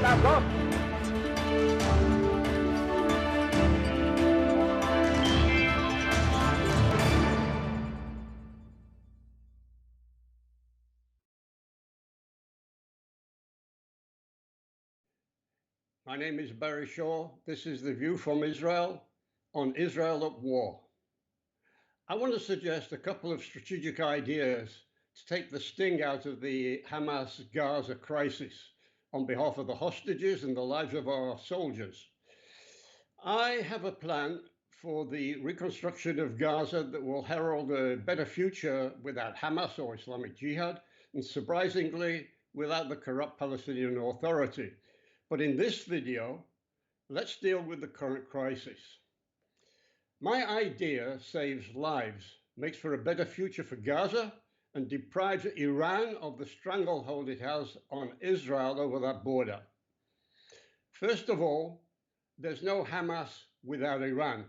now, go. My name is Barry Shaw. This is The View from Israel on Israel at War. I want to suggest a couple of strategic ideas to take the sting out of the Hamas-Gaza crisis on behalf of the hostages and the lives of our soldiers. I have a plan for the reconstruction of Gaza that will herald a better future without Hamas or Islamic Jihad, and surprisingly, without the corrupt Palestinian Authority. But in this video, let's deal with the current crisis. My idea saves lives, makes for a better future for Gaza, and deprives Iran of the stranglehold it has on Israel over that border. First of all, there's no Hamas without Iran.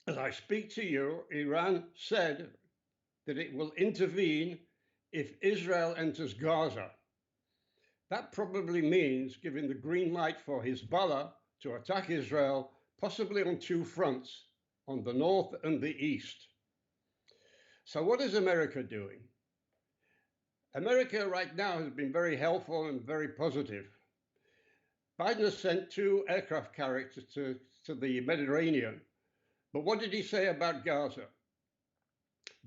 As I speak to you, Iran said that it will intervene if Israel enters Gaza. That probably means giving the green light for Hezbollah to attack Israel, possibly on two fronts, on the north and the east. So what is America doing? America right now has been very helpful and very positive. Biden has sent 2 aircraft carriers to the Mediterranean. But what did he say about Gaza?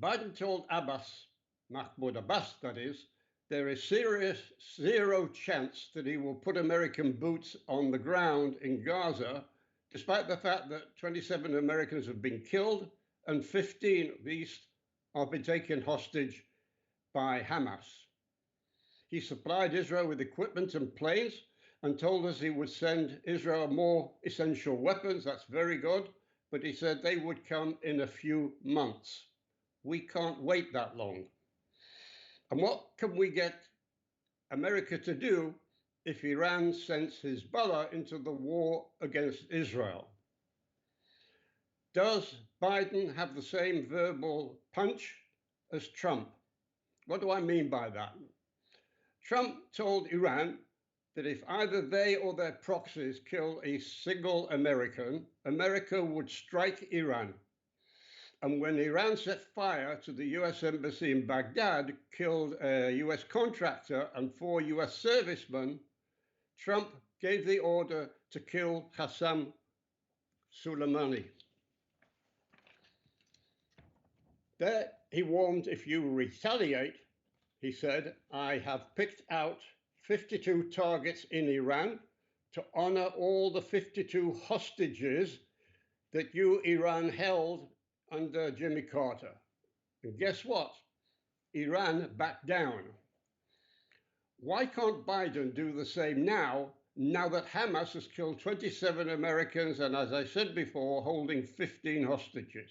Biden told Mahmoud Abbas, that is, there is zero chance that he will put American boots on the ground in Gaza, despite the fact that 27 Americans have been killed and 15 at least have been taken hostage by Hamas. He supplied Israel with equipment and planes and told us he would send Israel more essential weapons. That's very good. But he said they would come in a few months. We can't wait that long. And what can we get America to do if Iran sends Hezbollah into the war against Israel? Does Biden have the same verbal punch as Trump? What do I mean by that? Trump told Iran that if either they or their proxies kill a single American, America would strike Iran. And when Iran set fire to the US embassy in Baghdad, killed a US contractor and 4 US servicemen, Trump gave the order to kill Qasem Soleimani. There he warned, if you retaliate, he said, I have picked out 52 targets in Iran to honor all the 52 hostages that you, Iran, held under Jimmy Carter. And guess what? Iran backed down. Why can't Biden do the same now that Hamas has killed 27 Americans and, as I said before, holding 15 hostages?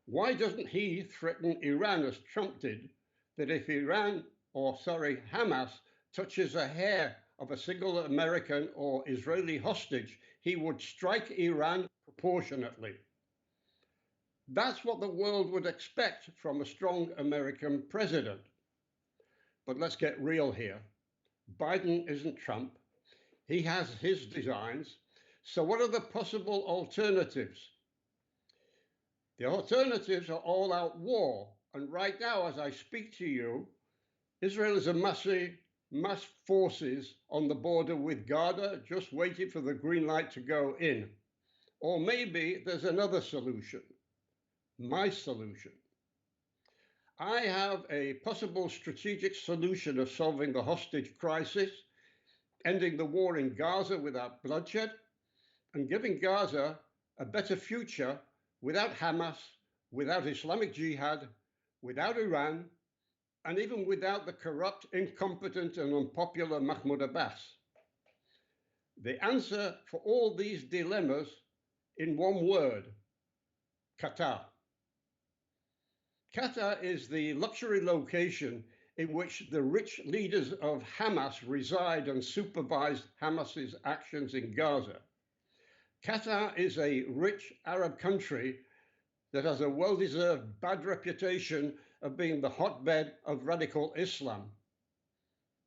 Why doesn't he threaten Iran, as Trump did, that if Hamas touches a hair of a single American or Israeli hostage, he would strike Iran proportionately? That's what the world would expect from a strong American president. But let's get real here. Biden isn't Trump. He has his designs. So what are the possible alternatives? The alternatives are all-out war. And right now, as I speak to you, Israel is amassing mass forces on the border with Gaza, just waiting for the green light to go in. Or maybe there's another solution. My solution. I have a possible strategic solution of solving the hostage crisis, ending the war in Gaza without bloodshed, and giving Gaza a better future without Hamas, without Islamic Jihad, without Iran, and even without the corrupt, incompetent, and unpopular Mahmoud Abbas. The answer for all these dilemmas in one word: Qatar. Qatar is the luxury location in which the rich leaders of Hamas reside and supervise Hamas's actions in Gaza. Qatar is a rich Arab country that has a well-deserved bad reputation of being the hotbed of radical Islam.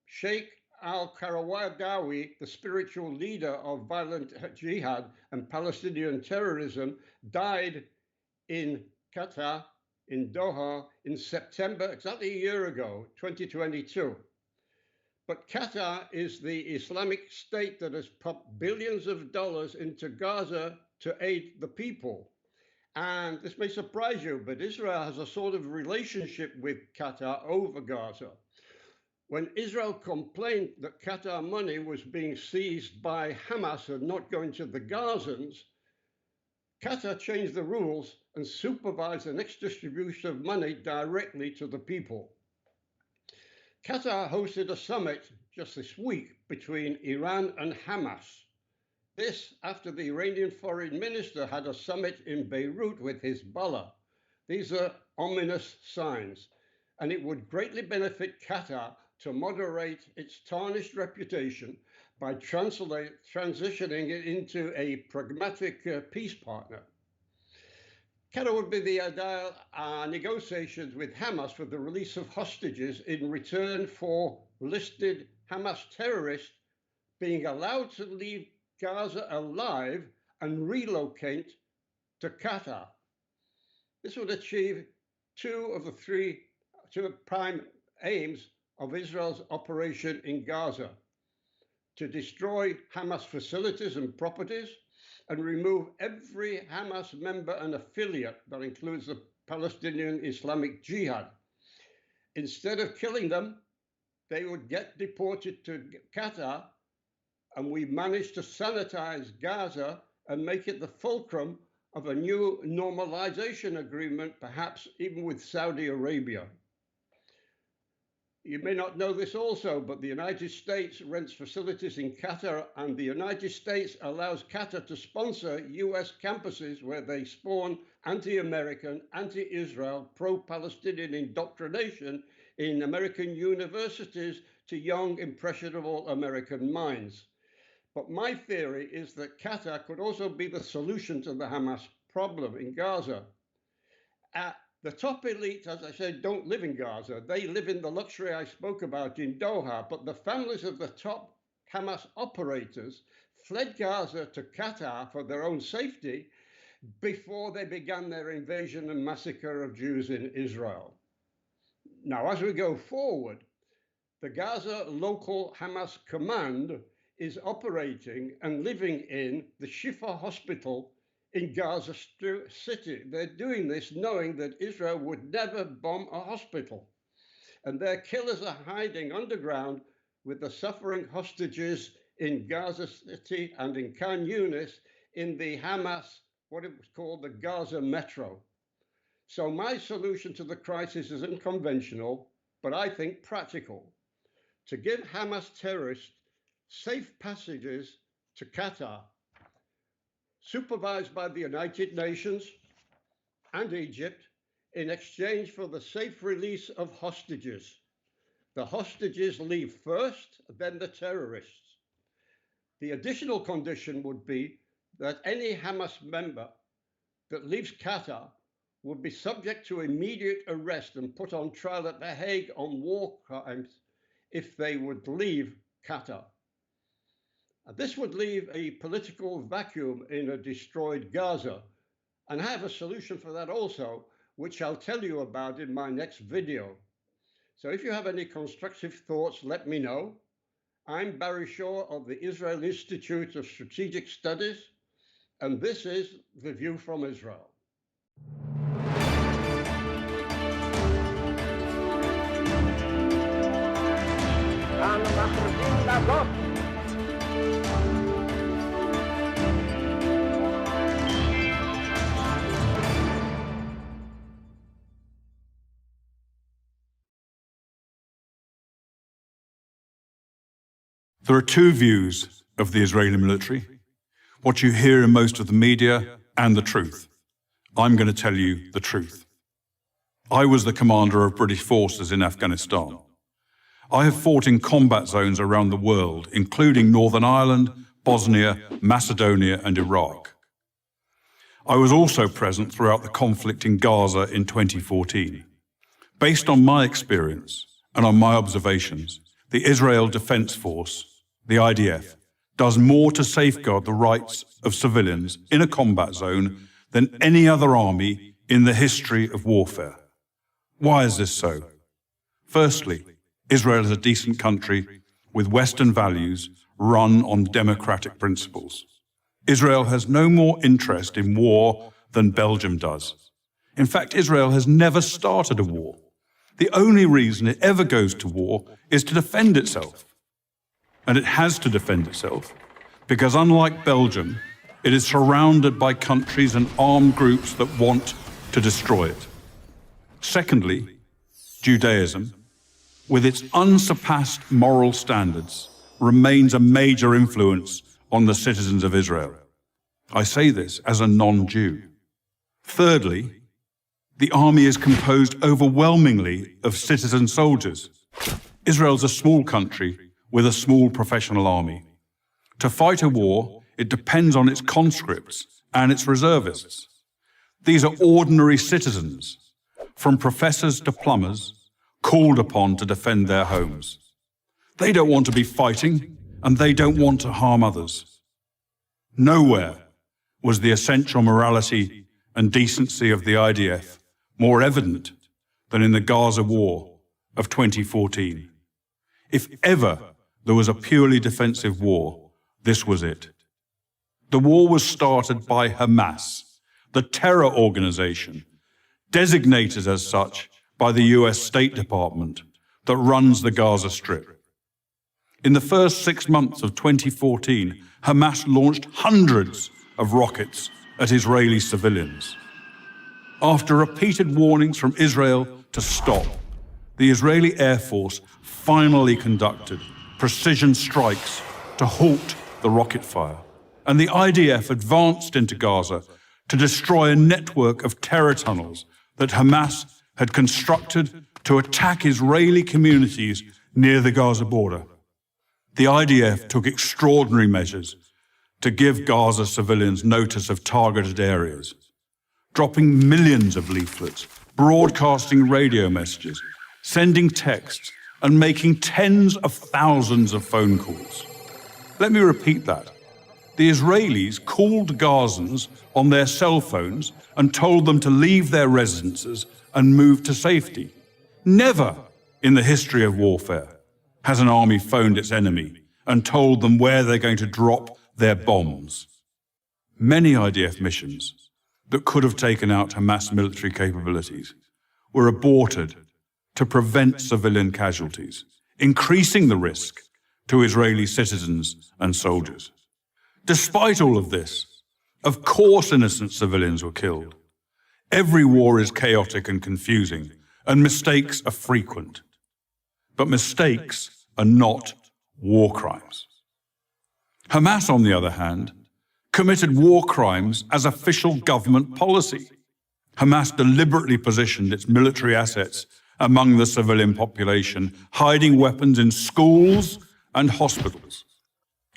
Sheikh al-Qarawadawi, the spiritual leader of violent jihad and Palestinian terrorism, died in Qatar, in Doha, in September, exactly a year ago, 2022. But Qatar is the Islamic state that has pumped billions of dollars into Gaza to aid the people. And this may surprise you, but Israel has a sort of relationship with Qatar over Gaza. When Israel complained that Qatar money was being seized by Hamas and not going to the Gazans, Qatar changed the rules and supervised the next distribution of money directly to the people. Qatar hosted a summit just this week between Iran and Hamas. This after the Iranian foreign minister had a summit in Beirut with Hezbollah. These are ominous signs, and it would greatly benefit Qatar to moderate its tarnished reputation by transitioning it into a pragmatic peace partner. Qatar would be the ideal negotiations with Hamas for the release of hostages in return for listed Hamas terrorists being allowed to leave Gaza alive and relocate to Qatar. This would achieve two of the prime aims of Israel's operation in Gaza: to destroy Hamas facilities and properties and remove every Hamas member and affiliate, that includes the Palestinian Islamic Jihad. Instead of killing them, they would get deported to Qatar, and we managed to sanitize Gaza and make it the fulcrum of a new normalization agreement, perhaps even with Saudi Arabia. You may not know this also, but the United States rents facilities in Qatar, and the United States allows Qatar to sponsor US campuses where they spawn anti-American, anti-Israel, pro-Palestinian indoctrination in American universities to young, impressionable American minds. But my theory is that Qatar could also be the solution to the Hamas problem in Gaza. The top elite, as I said, don't live in Gaza. They live in the luxury I spoke about in Doha, but the families of the top Hamas operators fled Gaza to Qatar for their own safety before they began their invasion and massacre of Jews in Israel. Now, as we go forward, the Gaza local Hamas command is operating and living in the Shifa hospital in Gaza City. They're doing this knowing that Israel would never bomb a hospital. And their killers are hiding underground with the suffering hostages in Gaza City and in Khan Yunis in the Hamas, what it was called the Gaza Metro. So my solution to the crisis is unconventional, but I think practical: to give Hamas terrorists safe passages to Qatar, supervised by the United Nations and Egypt, in exchange for the safe release of hostages. The hostages leave first, then the terrorists. The additional condition would be that any Hamas member that leaves Qatar would be subject to immediate arrest and put on trial at The Hague on war crimes if they would leave Qatar. This would leave a political vacuum in a destroyed Gaza, and I have a solution for that also, which I'll tell you about in my next video. So if you have any constructive thoughts, let me know. I'm Barry Shaw of the Israel Institute of Strategic Studies, and this is The View from Israel. There are two views of the Israeli military: what you hear in most of the media and the truth. I'm going to tell you the truth. I was the commander of British forces in Afghanistan. I have fought in combat zones around the world, including Northern Ireland, Bosnia, Macedonia, and Iraq. I was also present throughout the conflict in Gaza in 2014. Based on my experience and on my observations, the Israel Defense Force, the IDF, does more to safeguard the rights of civilians in a combat zone than any other army in the history of warfare. Why is this so? Firstly, Israel is a decent country with Western values run on democratic principles. Israel has no more interest in war than Belgium does. In fact, Israel has never started a war. The only reason it ever goes to war is to defend itself. And it has to defend itself because, unlike Belgium, it is surrounded by countries and armed groups that want to destroy it. Secondly, Judaism, with its unsurpassed moral standards, remains a major influence on the citizens of Israel. I say this as a non-Jew. Thirdly, the army is composed overwhelmingly of citizen soldiers. Israel's a small country with a small professional army. To fight a war, it depends on its conscripts and its reservists. These are ordinary citizens, from professors to plumbers, called upon to defend their homes. They don't want to be fighting, and they don't want to harm others. Nowhere was the essential morality and decency of the IDF more evident than in the Gaza war of 2014. If ever there was a purely defensive war, this was it. The war was started by Hamas, the terror organization, designated as such by the US State Department that runs the Gaza Strip. In the first 6 months of 2014, Hamas launched hundreds of rockets at Israeli civilians. After repeated warnings from Israel to stop, the Israeli Air Force finally conducted precision strikes to halt the rocket fire, and the IDF advanced into Gaza to destroy a network of terror tunnels that Hamas had constructed to attack Israeli communities near the Gaza border. The IDF took extraordinary measures to give Gaza civilians notice of targeted areas, dropping millions of leaflets, broadcasting radio messages, sending texts, and making tens of thousands of phone calls. Let me repeat that. The Israelis called Gazans on their cell phones and told them to leave their residences and move to safety. Never in the history of warfare has an army phoned its enemy and told them where they're going to drop their bombs. Many IDF missions that could have taken out Hamas military capabilities were aborted to prevent civilian casualties, increasing the risk to Israeli citizens and soldiers. Despite all of this, of course innocent civilians were killed. Every war is chaotic and confusing, and mistakes are frequent. But mistakes are not war crimes. Hamas, on the other hand, committed war crimes as official government policy. Hamas deliberately positioned its military assets among the civilian population, hiding weapons in schools and hospitals,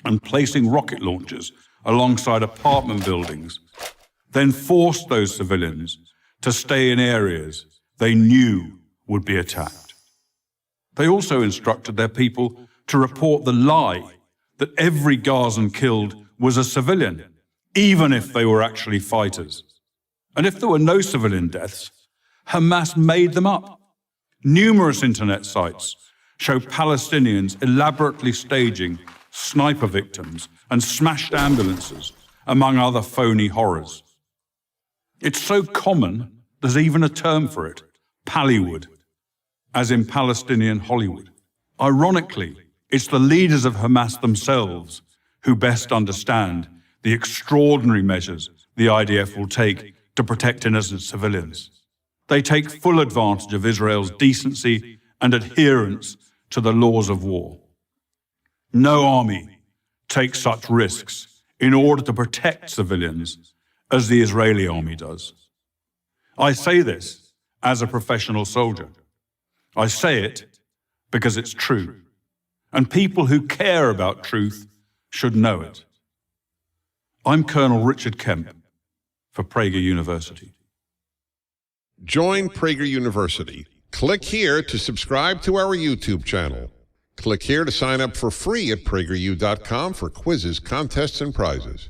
and placing rocket launchers alongside apartment buildings, then forced those civilians to stay in areas they knew would be attacked. They also instructed their people to report the lie that every Gazan killed was a civilian, even if they were actually fighters. And if there were no civilian deaths, Hamas made them up. Numerous internet sites show Palestinians elaborately staging sniper victims and smashed ambulances, among other phony horrors. It's so common, there's even a term for it, Pallywood, as in Palestinian Hollywood. Ironically, it's the leaders of Hamas themselves who best understand the extraordinary measures the IDF will take to protect innocent civilians. They take full advantage of Israel's decency and adherence to the laws of war. No army takes such risks in order to protect civilians as the Israeli army does. I say this as a professional soldier. I say it because it's true, and people who care about truth should know it. I'm Colonel Richard Kemp for Prager University. Join Prager University. Click here to subscribe to our YouTube channel. Click here to sign up for free at PragerU.com for quizzes, contests, and prizes.